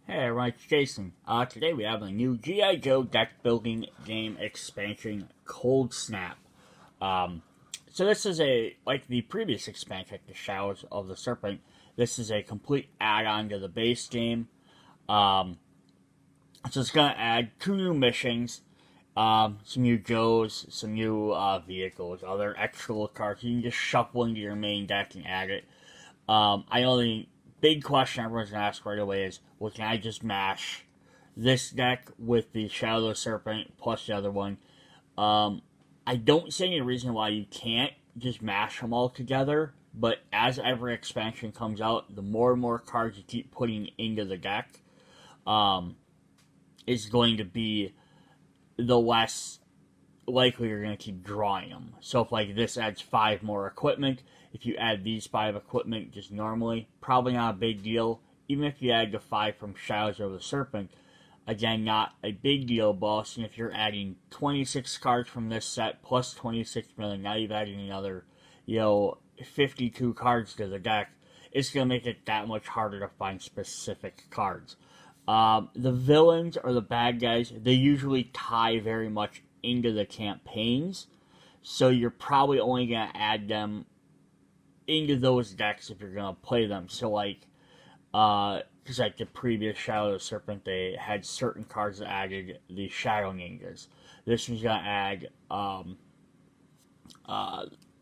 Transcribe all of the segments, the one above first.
Hey everyone, it's Jason. Today we have a new G.I. Joe deck building game expansion, Coldsnap. So this is like the previous expansion, The Shadows of the Serpent, this is a complete add-on to the base game. So it's going to add 2 new missions, some new Joes, some new vehicles, other extra cards. You can just shuffle into your main deck and add it. I know the big question everyone's going to ask right away is, well, can I just mash this deck with the Shadow of the Serpent plus the other one? I don't see any reason why you can't just mash them all together, but as every expansion comes out, the more and more cards you keep putting into the deck, is going to be the less likely you're going to keep drawing them. So if like this adds 5 more equipment, if you add these 5 equipment just normally, probably not a big deal. Even if you add the 5 from Shadows of the Serpent, again, not a big deal, boss. And if you're adding 26 cards from this set plus 26 million, now you've added another, 52 cards to the deck. It's going to make it that much harder to find specific cards. The villains or the bad guys, they usually tie very much into the campaigns, so you're probably only going to add them into those decks if you're going to play them. So like, because like the previous Shadow of the Serpent, they had certain cards that added the Shadow Ninjas. This one's going to add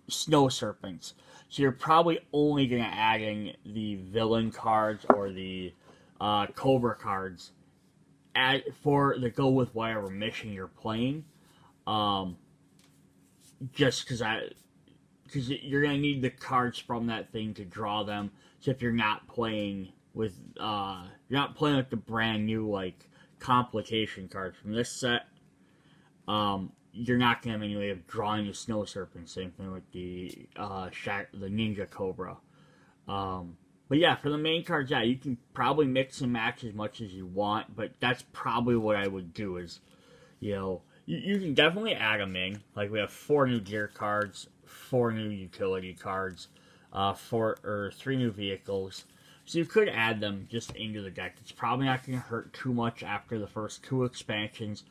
Snow Serpents. So you're probably only going to add in the villain cards or the Cobra cards that go with whatever mission you're playing. Just because you're gonna need the cards from that thing to draw them. So if you're not playing with the brand new like complication cards from this set, you're not gonna have any way of drawing the Snow Serpent. Same thing with the Ninja Cobra. But yeah, for the main cards, yeah, you can probably mix and match as much as you want, but that's probably what I would do is, you can definitely add them in. Like, we have 4 new gear cards, 4 new utility cards, 3 new vehicles. So you could add them just into the deck. It's probably not going to hurt too much after the first 2 expansions,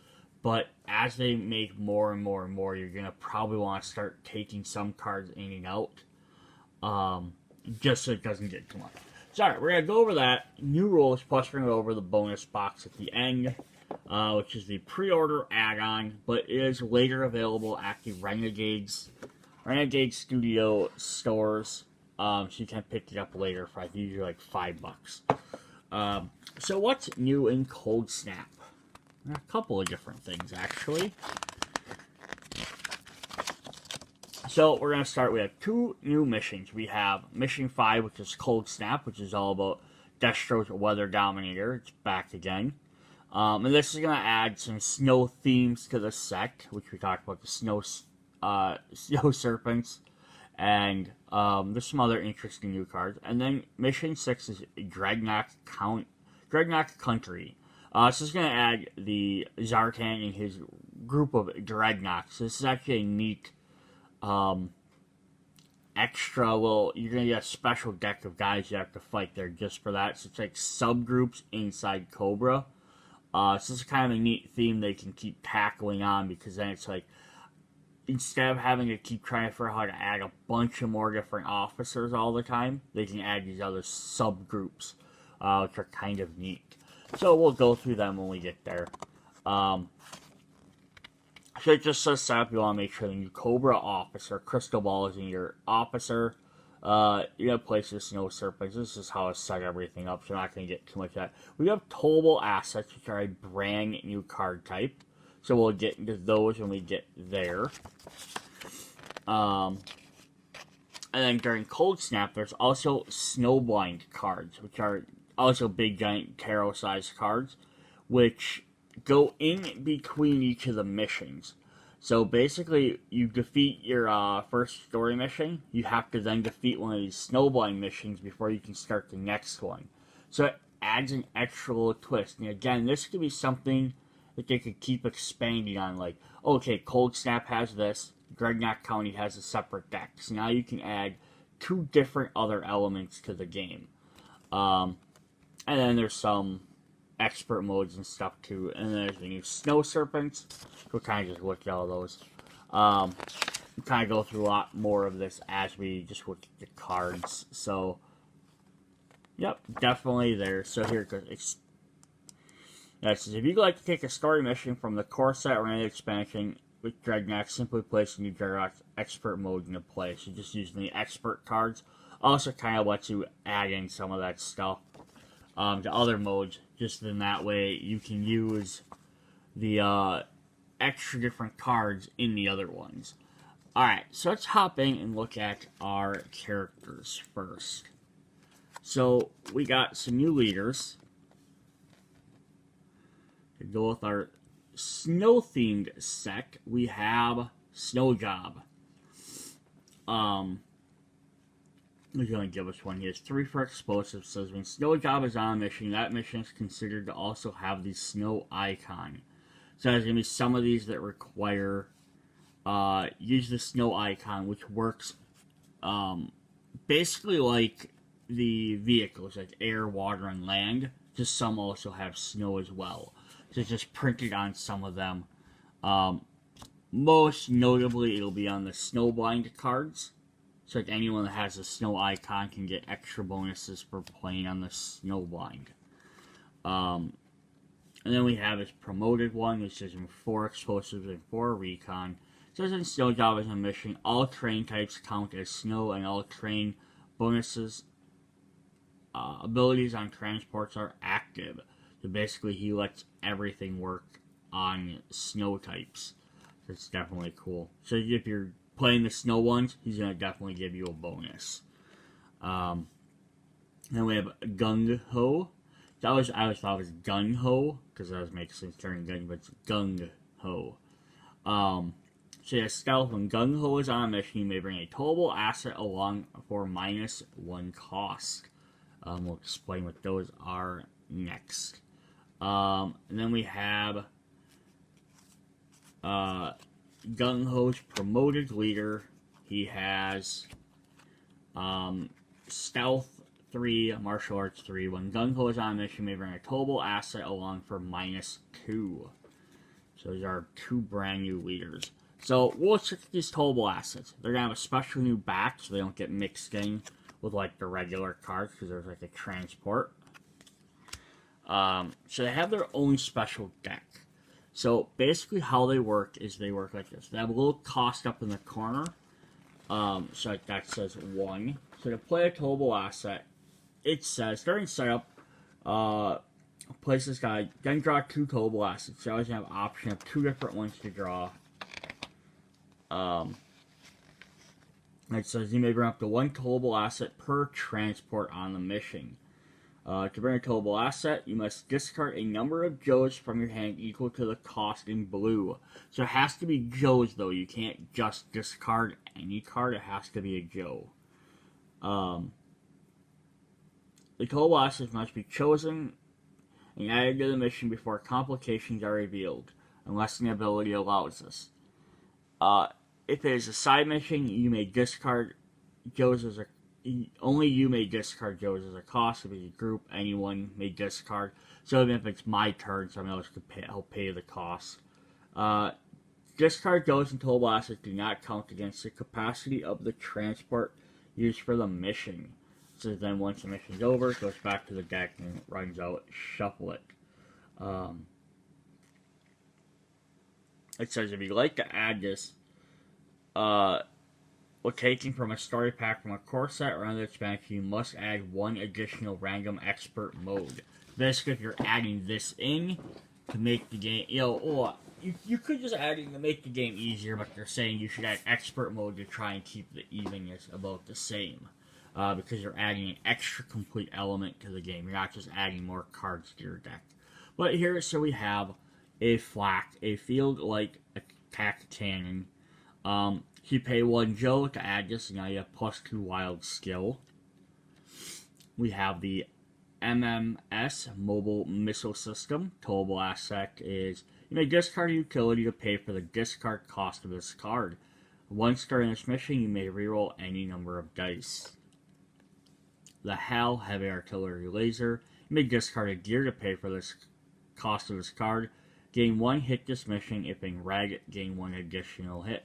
but as they make more and more and more, you're going to probably want to start taking some cards in and out. Just so it doesn't get too much. So, alright, we're going to go over that. New rules, plus we're going to go over the bonus box at the end, which is the pre-order add-on, but it is later available at the Renegade Studio stores, so you can pick it up later for, I think, usually like $5. So what's new in Coldsnap? A couple of different things, actually. So we're going to start, we have 2 new missions. We have Mission 5, which is Coldsnap, which is all about Destro's Weather Dominator. It's back again. And this is going to add some snow themes to the set, which we talked about, the snow serpents. And there's some other interesting new cards. And then Mission 6 is Dragnoks Country. So this is going to add the Zartan and his group of Dreadnoks. This is actually a neat extra you're gonna get a special deck of guys you have to fight there just for that. So it's like subgroups inside Cobra. So this is kind of a neat theme they can keep tackling on, because then it's like, instead of having to keep trying to figure out how to add a bunch of more different officers all the time, they can add these other subgroups, which are kind of neat. So we'll go through them when we get there. So it just says set up, you want to make sure the new Cobra officer crystal ball is in your officer. You have places Snow Serpents. This is how I set everything up, so I'm not going to get too much of that. We have Towable assets, which are a brand new card type. So we'll get into those when we get there. And then during Coldsnap, there's also Snowblind cards, which are also big, giant, tarot-sized cards, which go in between each of the missions. So basically, you defeat your first story mission, you have to then defeat one of these Snowblind missions before you can start the next one. So it adds an extra little twist. And again, this could be something that they could keep expanding on, like, okay, Coldsnap has this, Dreadnok County has a separate deck. So now you can add 2 different other elements to the game. And then there's some expert modes and stuff too. And then there's the new Snow Serpents. We'll kind of just look at all those. We'll kind of go through a lot more of this as we just look at the cards. So, yep, definitely there. So here it goes. It says, if you'd like to take a story mission from the core set or any expansion with Dragnoks, simply place a new Dragnoks expert mode into play. So just using the expert cards also kind of lets you add in some of that stuff to other modes. Just in that way, you can use the extra different cards in the other ones. Alright, so let's hop in and look at our characters first. So we got some new leaders. To go with our snow-themed set, we have Snow Job. He's going to give us one. He has 3 for explosives. Says when Snow Job is on a mission, that mission is considered to also have the snow icon. So there's going to be some of these that require use the snow icon, which works basically like the vehicles, like air, water, and land. Just some also have snow as well. So it's just printed on some of them. Most notably, it'll be on the Snowblind cards. So like anyone that has a snow icon can get extra bonuses for playing on the Snowblind. And then we have this promoted one, which is 4 explosives and 4 recon. It says in Snow Job as a mission, all terrain types count as snow, and all terrain bonuses abilities on transports are active. So basically, he lets everything work on snow types. That's definitely cool. So if you're playing the snow ones, he's going to definitely give you a bonus. Then we have Gung Ho. I always thought it was Gung Ho, because that was making sense during gun, but it's Gung Ho. So yeah, stealth. When Gung Ho is on a mission, you may bring a towable asset along for -1 cost. We'll explain what those are next. And then we have Gung Ho's promoted leader. He has Stealth 3, Martial Arts 3. When Gung Ho is on a mission, you may bring a towable asset along for -2. So these are 2 brand new leaders. So we'll check these towable assets. They're going to have a special new back so they don't get mixed in with like the regular cards because there's like a transport. So they have their own special deck. So basically how they work is they work like this. They have a little cost up in the corner. So like that says 1. So to play a towable asset, it says during setup, place this guy, then draw 2 towable assets. You always have an option of 2 different ones to draw. It says you may bring up to 1 towable asset per transport on the mission. To bring a towable asset, you must discard a number of Joes from your hand equal to the cost in blue. So it has to be Joes, though. You can't just discard any card. It has to be a Joe. The towable assets must be chosen and added to the mission before complications are revealed, unless an ability allows this. If it is a side mission, you may discard Joes as a only you may discard Joes as a cost. If it's a group, anyone may discard. So even if it's my turn, someone else could help pay the cost. Discard Joes and towable assets do not count against the capacity of the transport used for the mission. So then once the mission's over, it goes back to the deck and it runs out. Shuffle it. It says if you'd like to add this, when taking from a story pack from a core set or another expansion, you must add 1 additional random expert mode. Basically, if you're adding this in to make the game, you could just add it to make the game easier, but they're saying you should add expert mode to try and keep the evenness about the same. Because you're adding an extra complete element to the game. You're not just adding more cards to your deck. But here, so we have a flak, a field-like attack cannon. You pay 1 Joe to add this, and now you have +2 wild skill. We have the MMS, Mobile Missile System. Towable asset is, you may discard a utility to pay for the discard cost of this card. Once during this mission, you may reroll any number of dice. The HAL, Heavy Artillery Laser. You may discard a gear to pay for this cost of this card. Gain 1 hit this mission. If in red, gain 1 additional hit.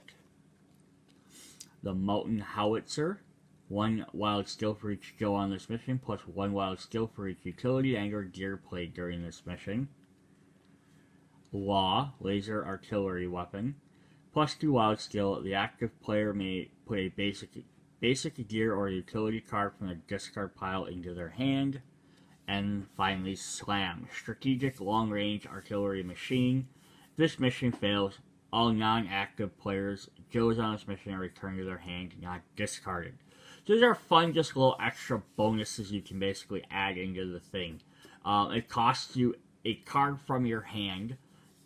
The Mountain Howitzer. 1 wild skill for each skill on this mission, plus 1 wild skill for each utility and or gear played during this mission. Law, laser artillery weapon. Plus 2 wild skill. The active player may put a basic gear or utility card from the discard pile into their hand. And finally, Slam, strategic long-range artillery machine. If this mission fails, all non-active players' goes on this mission are returned to their hand, not discarded. So these are fun, just little extra bonuses you can basically add into the thing. It costs you a card from your hand,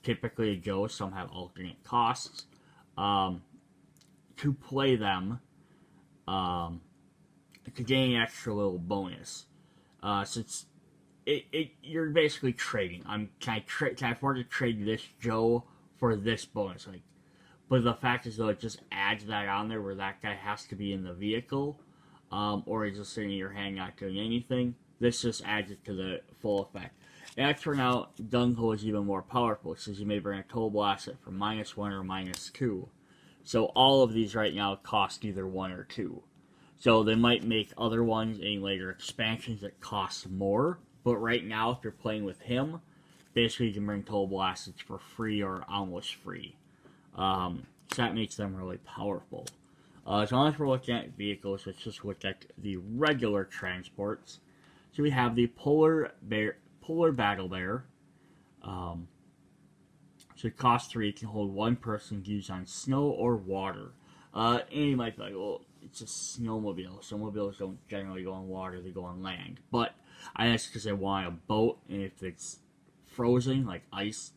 typically a go, some have alternate costs, to play them, to gain an extra little bonus. So you're basically trading. Can I afford to trade this Joe for this bonus? But the fact is, though, it just adds that on there where that guy has to be in the vehicle, or he's just sitting in your hand not doing anything. This just adds it to the full effect. And that's where now Gung-Ho is even more powerful, since you may bring a Towable asset for -1 or -2. So all of these right now cost either 1 or 2. So they might make other ones in later expansions that cost more, but right now if you're playing with him, basically you can bring Towable assets for free or almost free. So that makes them really powerful. As long as we're looking at vehicles, let's just look at the regular transports. So we have the Polar Battle Bear. So it costs 3, it can hold 1 person used on snow or water. And you might be like, well, it's a snowmobile. Snowmobiles don't generally go on water, they go on land. But I guess because I want a boat, and if it's frozen, like ice,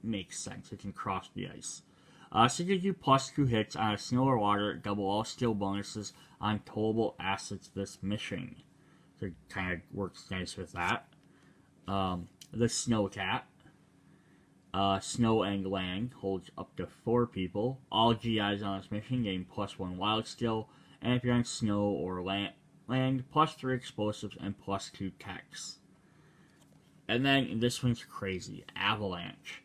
makes sense. It can cross the ice. So it gives you plus 2 hits on a snow or water, double all skill bonuses on Towable assets this mission. So it kind of works nice with that. The Snow Cat. Snow and land holds up to 4 people. All GIs on this mission gain plus 1 wild skill, and if you're on snow or land, plus 3 explosives and plus 2 techs. And then this one's crazy. Avalanche.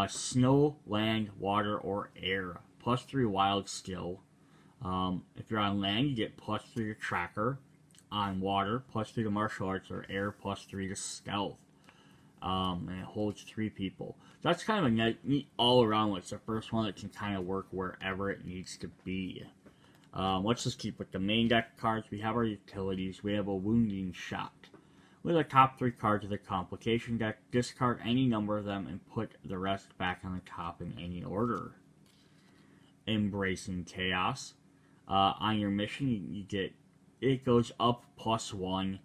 Snow, land, water, or air. Plus 3 wild skill. If you're on land, you get plus 3 to tracker. On water, plus 3 to martial arts, or air, plus 3 to stealth. And it holds 3 people. So that's kind of a neat all-around one. It's the first one that can kind of work wherever it needs to be. Let's just keep with the main deck cards. We have our utilities. We have a wounding shot. With the top 3 cards of the complication deck, discard any number of them and put the rest back on the top in any order. Embracing Chaos. On your mission, you get, it goes up +1,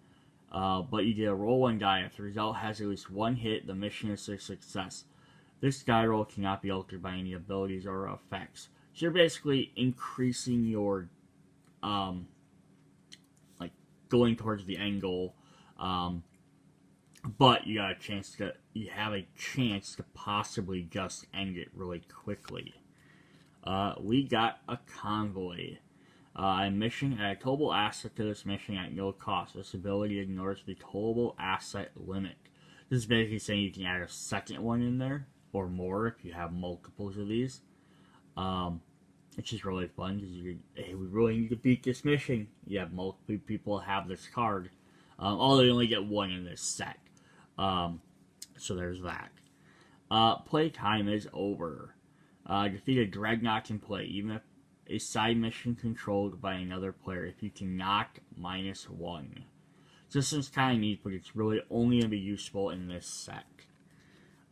but you get a roll 1 die. If the result has at least 1 hit, the mission is a success. This die roll cannot be altered by any abilities or effects. So you're basically increasing your, going towards the end goal. But you have a chance to possibly just end it really quickly. We got a convoy. A mission, add a Towable asset to this mission at no cost. This ability ignores the Towable asset limit. This is basically saying you can add a second one in there, or more if you have multiples of these. Which is really fun, because hey, we really need to beat this mission. You have multiple people have this card. Although you only get 1 in this set. So there's that. Play time is over. Defeat a Dreadnok in play, even if a side mission controlled by another player. If you can knock, -1. So this is kind of neat, but it's really only going to be useful in this set.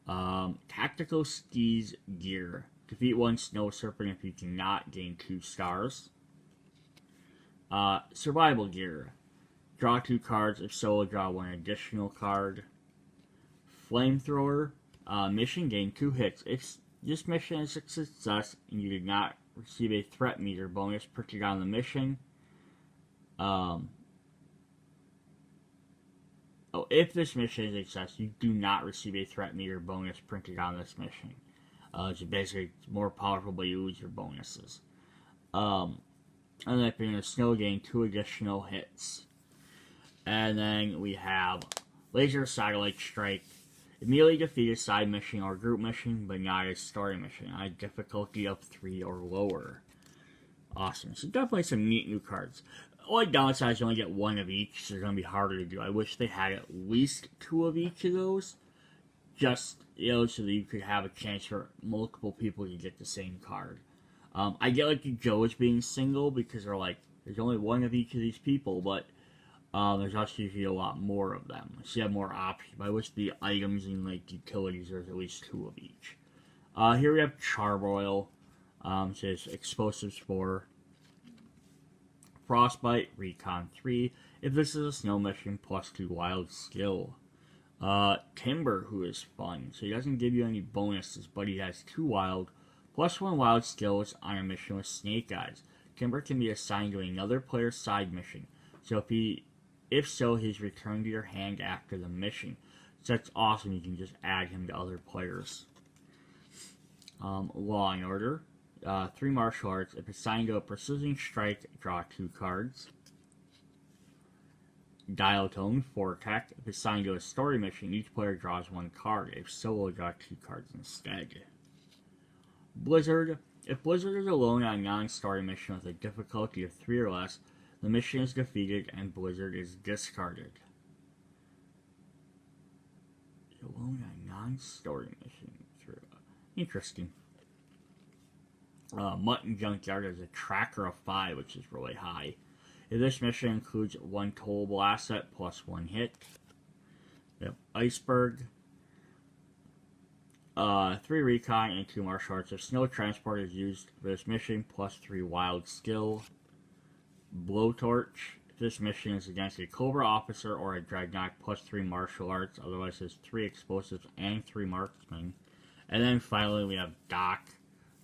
Tactical Skis Gear. Defeat 1 Snow Serpent if you cannot, gain 2 stars. Survival Gear. Draw 2 cards, if so, draw 1 additional card. Flamethrower. Mission, gain 2 hits. If this mission is a success and you did not receive a threat meter bonus printed on the mission, if this mission is a success, you do not receive a threat meter bonus printed on this mission. So basically, it's more powerful, but you lose your bonuses. And then if you're in a snow, gain 2 additional hits. And then we have Laser Satellite Strike. Immediately defeat a side mission or group mission, but not a story mission, on a difficulty of 3 or lower. Awesome. So definitely some neat new cards. Only downside is you only get 1 of each, so they're going to be harder to do. I wish they had at least 2 of each of those, just, so that you could have a chance for multiple people to get the same card. I get like the Joes being single because they're like, there's only 1 of each of these people, but there's also usually a lot more of them, so you have more options. But I wish the items and like utilities there's at least 2 of each. Here we have Charbroil. Says Explosive Spore. Frostbite, Recon 3. If this is a snow mission, +2 wild skill. Timber, who is fun. So he doesn't give you any bonuses, but he has 2 wild, +1 wild skills on a mission with Snake Eyes. Timber can be assigned to another player's side mission. So if so, he's returned to your hand after the mission. So that's awesome, you can just add him to other players. Law and Order. 3 martial arts. If assigned to a precision strike, draw 2 cards. Dial Tone, 4 attack. If assigned to a story mission, each player draws 1 card. If solo, draw 2 cards instead. Blizzard. If Blizzard is alone on a non-story mission with a difficulty of 3 or less, the mission is defeated and Blizzard is discarded. Alone on a non-story mission. Interesting. Mutton Junkyard is a tracker of 5, which is really high. If this mission includes 1 towable asset plus 1 hit. We have Iceberg. 3 recon and 2 martial arts. If snow transport is used for this mission, +3 wild skill. Blowtorch. If this mission is against a Cobra officer or a Dreadnok, +3 martial arts. Otherwise, there's 3 explosives and 3 marksmen. And then finally, we have Doc.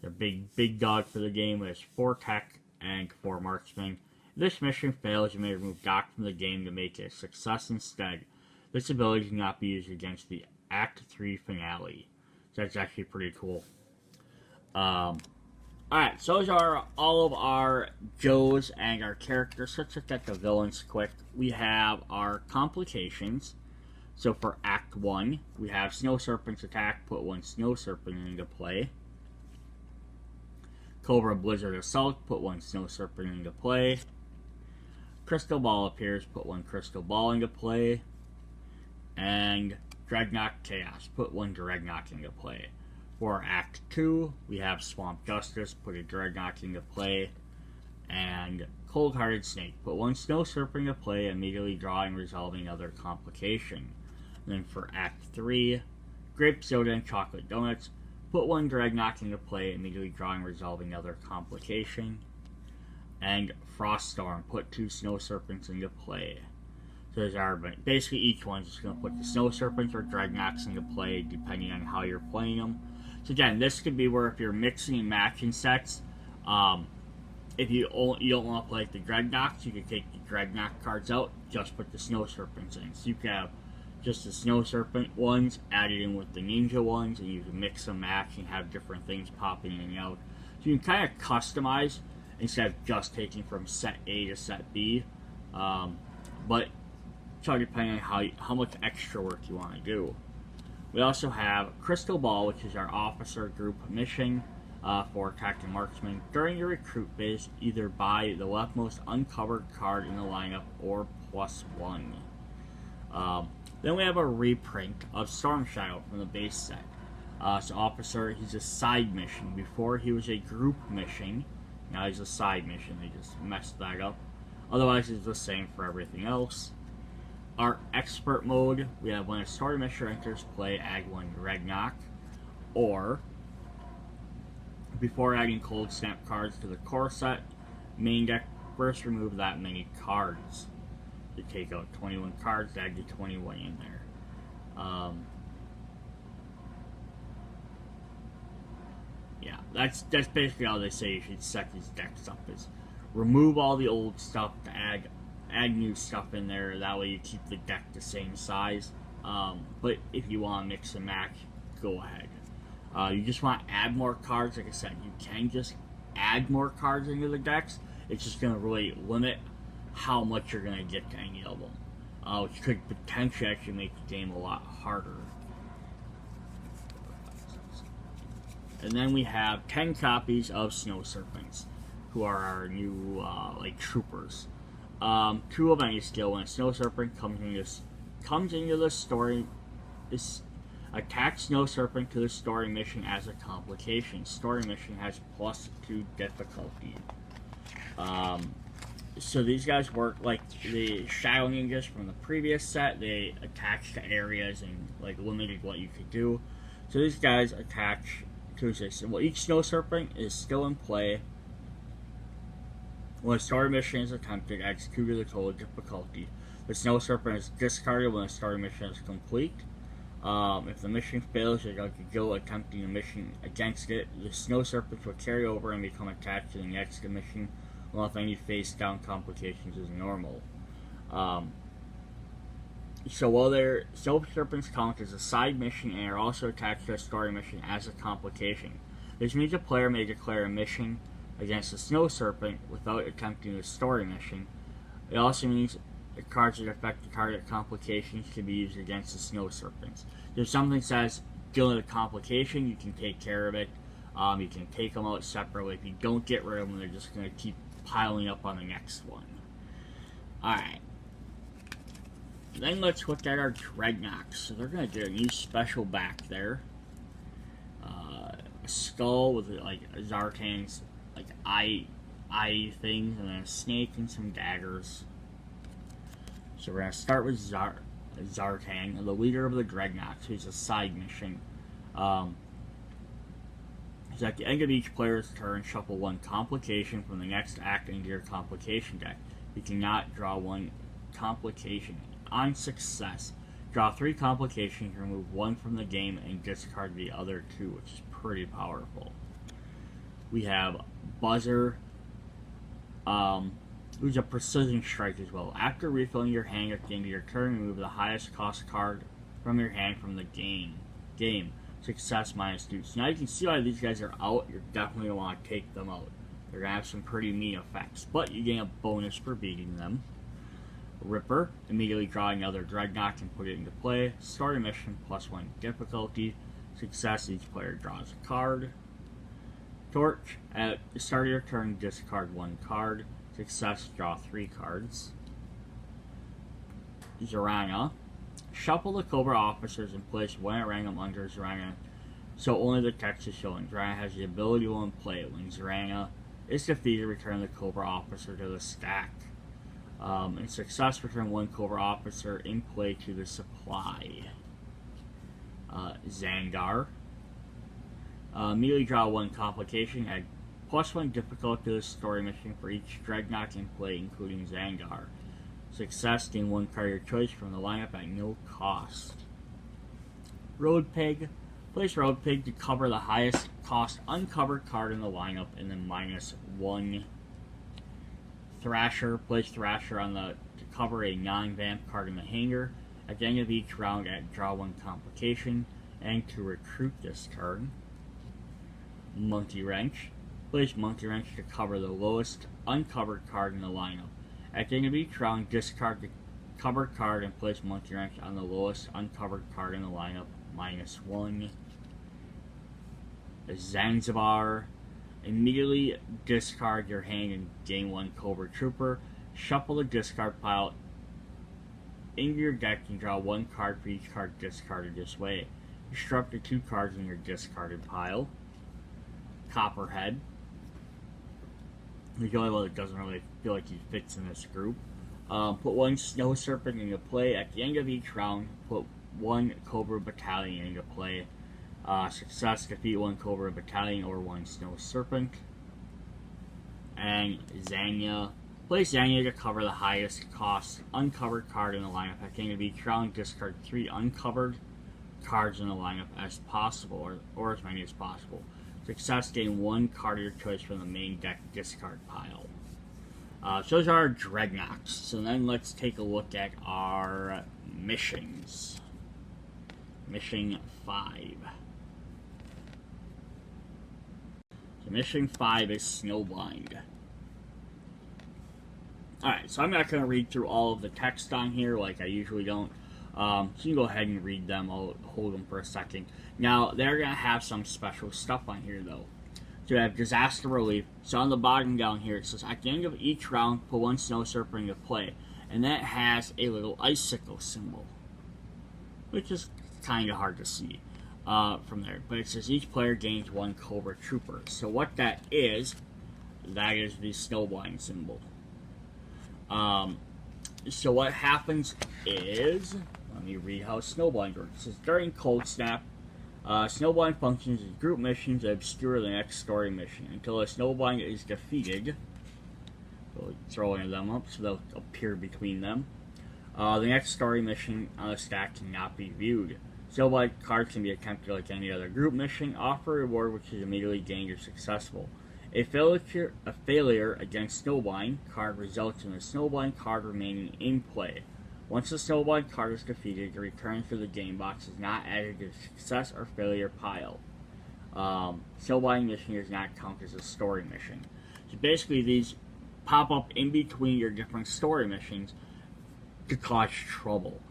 The big dog for the game is 4 tech and 4 marksmen. If this mission fails, you may remove Doc from the game to make it a success instead. This ability cannot be used against the Act 3 finale. So that's actually pretty cool. Alright, so those are all of our Joes and our characters. Let's look at the villains quick. We have our complications. So for Act 1, we have Snow Serpent's attack, put 1 Snow Serpent into play. Cobra Blizzard Assault, put 1 Snow Serpent into play. Crystal Ball appears, put 1 Crystal Ball into play. And Dreadnok Chaos, put 1 Dreadnok into play. For Act 2, we have Swamp Justice, put a Dreadnok into play. And Cold-Hearted Snake, put 1 Snow Serpent into play, immediately drawing, resolving other complication. And then for Act 3, Grape Soda and Chocolate Donuts, put 1 Dragnok into play, immediately drawing, resolving other complication. And Froststorm, put 2 Snow Serpents into play. So there's our, basically each one's just going to put the Snow Serpents or Dragnoks into play, depending on how you're playing them. So again, this could be where if you're mixing and matching sets, if you don't want to play like the Dreadnoks, you can take the Dreadnok cards out, just put the Snow Serpents in. So you can have just the Snow Serpent ones added in with the Ninja ones, and you can mix and match and have different things popping in and out. So you can kind of customize instead of just taking from set A to set B. But it's all depending on how much extra work you want to do. We also have Crystal Ball, which is our officer group mission for attack and marksman. During your recruit phase, either buy the leftmost uncovered card in the lineup or +1. Then we have a reprint of Storm Shadow from the base set. So Officer, he's a side mission. Before he was a group mission. Now he's a side mission. They just messed that up. Otherwise, it's the same for everything else. Our Expert mode, we have when a story mission enters play, add 1 Dreadnok. Or, before adding Coldsnap cards to the core set, main deck, first remove that many cards. You take out 21 cards, add the 21 in there. Yeah, that's basically how they say you should set these decks up, is remove all the old stuff to add new stuff in there. That way you keep the deck the same size. But if you want to mix and match, go ahead. You just want to add more cards. Like I said, you can just add more cards into the decks. It's just going to really limit how much you're going to get to any of them. which could potentially actually make the game a lot harder. And then we have 10 copies of Snow Serpents, who are our new troopers. 2 of any skill. When a Snow Serpent comes into the story, this attack Snow Serpent to the story mission as a complication. Story mission has +2 difficulty. So these guys work like the Shadow Ninjas from the previous set. They attach to areas and limited what you could do. So these guys attach to this. Well, each Snow Serpent is still in play when a story mission is attempted. Execute the total difficulty. The Snow Serpent is discarded when a story mission is complete. If the mission fails, you're going to go attempting a mission against it. The Snow Serpents will carry over and become attached to the next mission, while if any face-down complications is normal. So while their Snow Serpents count as a side mission and are also attached to a story mission as a complication, this means a player may declare a mission against the Snow Serpent without attempting the story mission. It also means the cards that affect the target complications can be used against the Snow Serpents. If something says dealing with a complication, you can take care of it. You can take them out separately. If you don't get rid of them, they're just going to keep piling up on the next one. Alright. Then let's look at our Dreadnoks. So they're going to get a new special back there. A skull with Zartan's eye things, and then a snake and some daggers. So we're going to start with Zartan, the leader of the Dreadnoks, who's a side mission. So at the end of each player's turn, shuffle 1 complication from the next act into your complication deck. You cannot draw 1 complication. On success, draw 3 complications, remove 1 from the game, and discard the other 2, which is pretty powerful. We have Buzzer, who's a precision strike as well. After refilling your hand at the end of your turn, remove the highest cost card from your hand from the game. Success -2. So now you can see why these guys are out. You're definitely going to want to take them out. They're going to have some pretty neat effects, but you gain a bonus for beating them. Ripper, immediately draw another Dreadnok and put it into play. Story mission +1 difficulty. Success, each player draws a card. Torch, at the start of your turn, discard 1 card. Success, draw 3 cards. Zorana, shuffle the Cobra officers and place 1 at random under Zorana, so only the text is shown. Zorana has the ability to play it. When Zorana is defeated, return the Cobra officer to the stack. In success, return 1 Cobra officer in play to the supply. Zangar, immediately draw 1 complication, add +1 difficulty to the story mission for each Dreadnok in play, including Zangar. Success, gain 1 card of your choice from the lineup at no cost. Road Pig, place Road Pig to cover the highest cost uncovered card in the lineup, and then -1. Thrasher, place Thrasher to cover a non-vamp card in the hanger. At the end of each round, draw 1 complication, and to recruit this turn. Monkey Wrench, place Monkey Wrench to cover the lowest uncovered card in the lineup. At the end of each round, discard the covered card and place Monkey Wrench on the lowest uncovered card in the lineup, -1. Zanzibar, immediately discard your hand and gain 1 Cobra Trooper. Shuffle the discard pile into your deck and draw 1 card for each card discarded this way. Disrupt the 2 cards in your discarded pile. Copperhead, the only one that doesn't really feel like he fits in this group. Put 1 Snow Serpent into play. At the end of each round, put 1 Cobra Battalion into play. Success, defeat 1 Cobra Battalion or 1 Snow Serpent. And Zanya, place Zanya to cover the highest cost uncovered card in the lineup. At the end of each round, discard 3 uncovered cards in the lineup as possible, or as many as possible. Success, gain 1 card of your choice from the main deck discard pile. So those are our Dreadnoks. So then let's take a look at our missions. Mission 5. So mission 5 is Snowblind. Alright, so I'm not going to read through all of the text on here like I usually don't. So you can go ahead and read them. I'll hold them for a second. Now, they're going to have some special stuff on here, though. So you have disaster relief. So on the bottom down here, it says, at the end of each round, put one snow surfer into play. And that has a little icicle symbol, which is kind of hard to see from there. But it says each player gains one Cobra Trooper. So what that is the snowblind symbol. So what happens is, let me read how snowblind works. It says during Coldsnap, snowblind functions as group missions that obscure the next story mission until a snowblind is defeated. So throwing them up so they'll appear between them. The next story mission on the stack cannot be viewed. Snowblind cards can be attempted like any other group mission, offer a reward which is immediately gained if successful. A failure against Snowblind card results in a Snowblind card remaining in play. Once the Snowblind card is defeated, it returns to the game box, is not added to the success or failure pile. Snowblind mission does not count as a story mission. So basically these pop up in between your different story missions to cause trouble.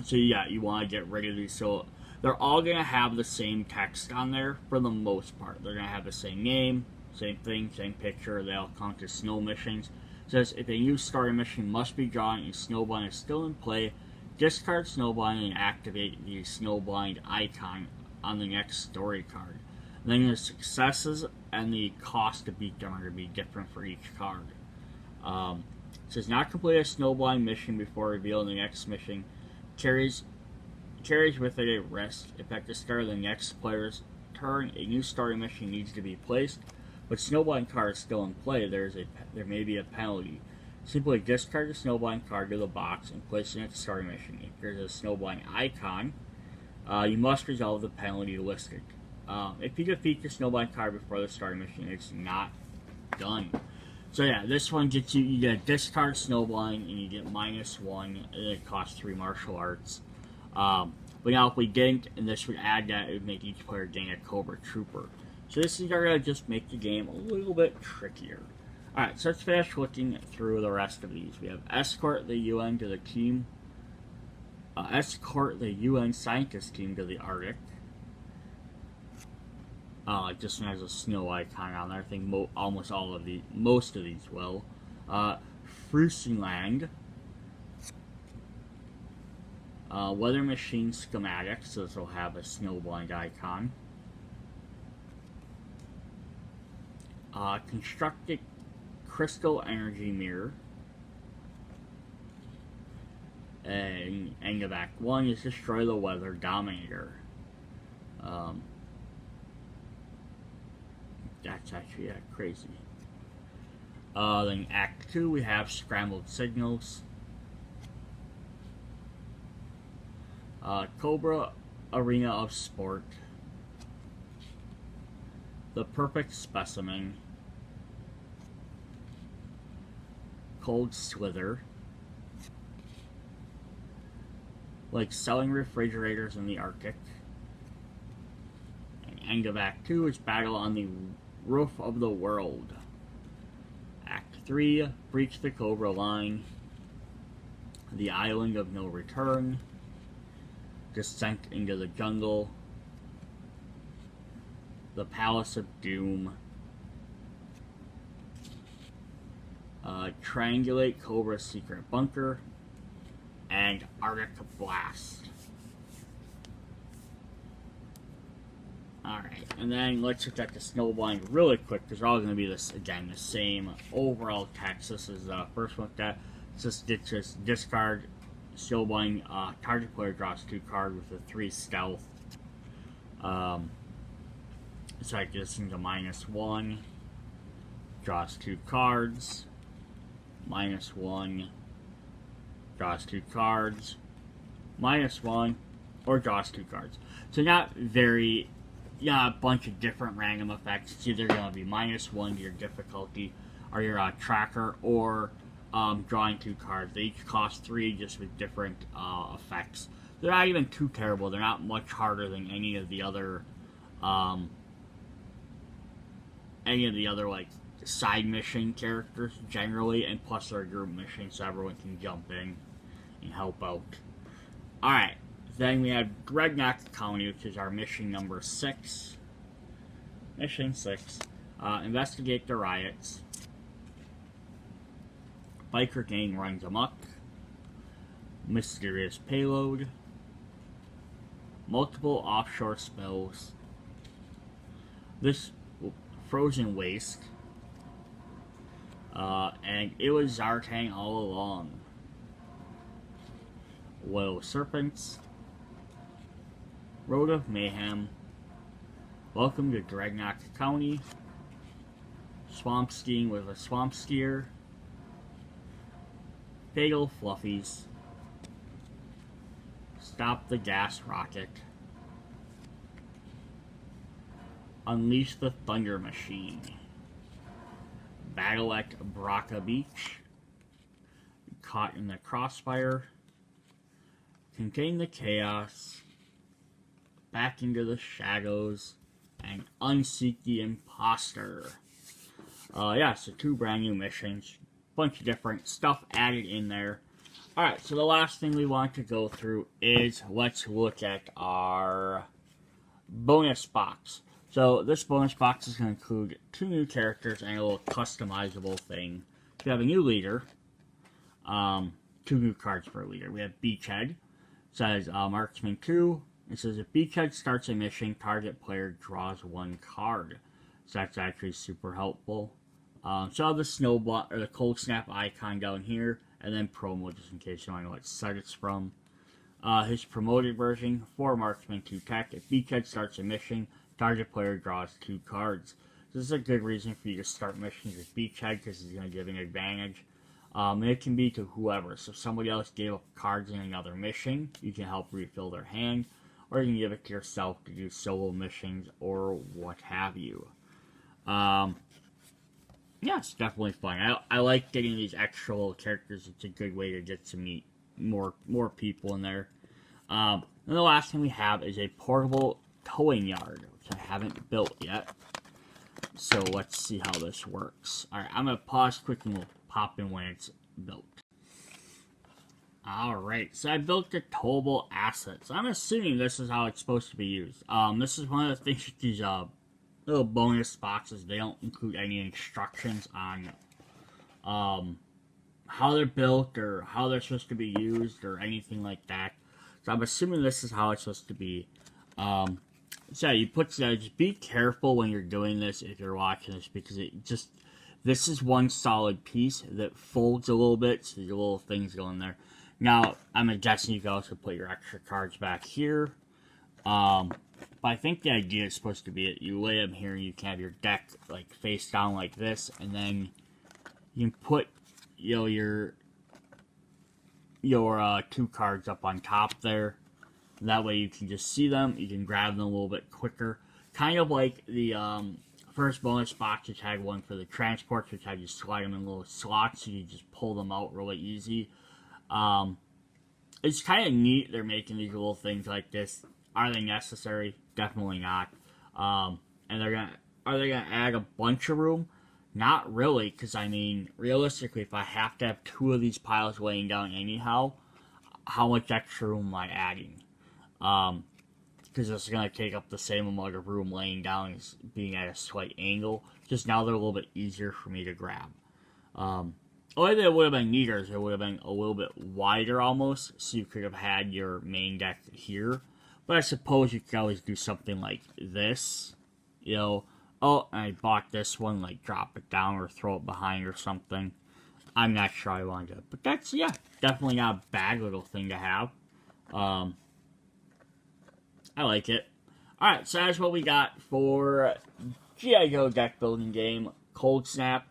So yeah, you want to get rid of these. So they're all going to have the same text on there for the most part. They're going to have the same name, same thing, same picture. They all count as snow missions. It says if a new story mission must be drawn and Snowblind is still in play, discard Snowblind and activate the Snowblind icon on the next story card. And then the successes and the cost to beat them are going to be different for each card. It says not complete a Snowblind mission before revealing the next mission carries with it a risk. If at the start of the next player's turn a new story mission needs to be placed, but Snowblind card is still in play, there may be a penalty. Simply discard the Snowblind card to the box and place the next story mission. If there's a Snowblind icon, you must resolve the penalty listed. If you defeat the Snowblind card before the story mission, it's not done. So yeah, this one gets you get a discard Snowblind and you get -1, and it costs 3 martial arts. But now if we didn't, and this would add that, it would make each player gain a Cobra Trooper. So this is going to just make the game a little bit trickier. Alright, so let's finish looking through the rest of these. We have escort the UN to the team. Escort the UN scientist team to the Arctic. This one has a snow icon on there. I think most of these will. Frusenland. Weather machine schematics, so this will have a snowblind icon. Constructed crystal energy mirror. And end of Act 1 is destroy the weather dominator. That's actually crazy. Then Act 2 we have scrambled signals. Cobra Arena of Sport. The Perfect Specimen. Cold Slither. Like selling refrigerators in the Arctic. And end of Act 2 is Battle on the Roof of the World. Act 3, Breach the Cobra Line. The Island of No Return. Descent into the Jungle. The Palace of Doom. Triangulate Cobra's Secret Bunker. And Arctic Blast. Alright, and then let's look at the Snowblind really quick, because they're all going to be this, again, the same overall text. This is the first one that just discard Snowblind. Target player draws 2 cards with a 3 stealth. So I get this into -1. Draws 2 cards. -1. Draws 2 cards. -1. Or draws 2 cards. So not very... Yeah, a bunch of different random effects. It's either going to be -1 to your difficulty or your tracker, or drawing 2 cards. They each cost 3, just with different effects. They're not even too terrible. They're not much harder than any of the other like side mission characters generally, and plus they're a group mission, so everyone can jump in and help out. Alright, then we have Dreadnoks County, which is our mission number 6. Mission 6. Investigate the riots. Biker gang runs amok. Mysterious payload. Multiple offshore spills. This frozen waste. And it was Zartang all along. Loyal serpents. Road of mayhem. Welcome to Dragnoks County. Swamp skiing with a swamp skier. Fatal fluffies. Stop the gas rocket. Unleash the thunder machine. Battle at Braca Beach. Caught in the crossfire. Contain the chaos. Back into the shadows. And unseek the imposter. Yeah, so 2 brand new missions. Bunch of different stuff added in there. Alright, so the last thing we want to go through is let's look at our bonus box. So this bonus box is going to include 2 new characters and a little customizable thing. We have a new leader. 2 new cards per leader. We have Beachhead. It says Marksman 2. It says if Beachhead starts a mission, target player draws 1 card. So that's actually super helpful. So I have the Snowball or the Coldsnap icon down here, and then promo just in case you don't know what site it's from. His promoted version, 4 Marksman 2 tech. If Beachhead starts a mission, target player draws 2 cards. This is a good reason for you to start missions with Beachhead because he's going to give an advantage. And it can be to whoever. So if somebody else gave up cards in another mission, you can help refill their hand. Or you can give it to yourself to do solo missions or what have you. Yeah, it's definitely fun. I like getting these extra little characters. It's a good way to get to meet more people in there. And the last thing we have is a portable towing yard, which I haven't built yet. So let's see how this works. Alright, I'm going to pause quick and we'll pop in when it's built. Alright, so I built the Towable assets. I'm assuming this is how it's supposed to be used. This is one of the things with these little bonus boxes. They don't include any instructions on how they're built or how they're supposed to be used or anything like that. So I'm assuming this is how it's supposed to be. So you just be careful when you're doing this if you're watching this because this is one solid piece that folds a little bit so your little things go in there. Now, I'm guessing you can also put your extra cards back here. But I think the idea is supposed to be that you lay them here and you can have your deck like face down like this, and then you can put your 2 cards up on top there. That way you can just see them, you can grab them a little bit quicker. Kind of like the first bonus box, which had one for the transports, which had you slide them in little slots so you just pull them out really easy. It's kind of neat they're making these little things like this. Are they necessary? Definitely not. And are they gonna add a bunch of room? Not really, because I mean, realistically, if I have to have 2 of these piles laying down anyhow, how much extra room am I adding? Because it's gonna take up the same amount of room laying down as being at a slight angle. Just now they're a little bit easier for me to grab. Only thing that would have been neater is it would have been a little bit wider almost, so you could have had your main deck here. But I suppose you could always do something like this, oh, I bought this one, like drop it down or throw it behind or something. I'm not sure I want to, but that's, yeah, definitely not a bad little thing to have. I like it. Alright, so that's what we got for G.I. Joe deck building game, Coldsnap.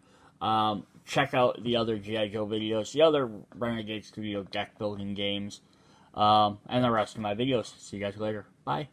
Check out the other G.I. Joe videos, the other Renegade Studio deck building games, and the rest of my videos. See you guys later. Bye.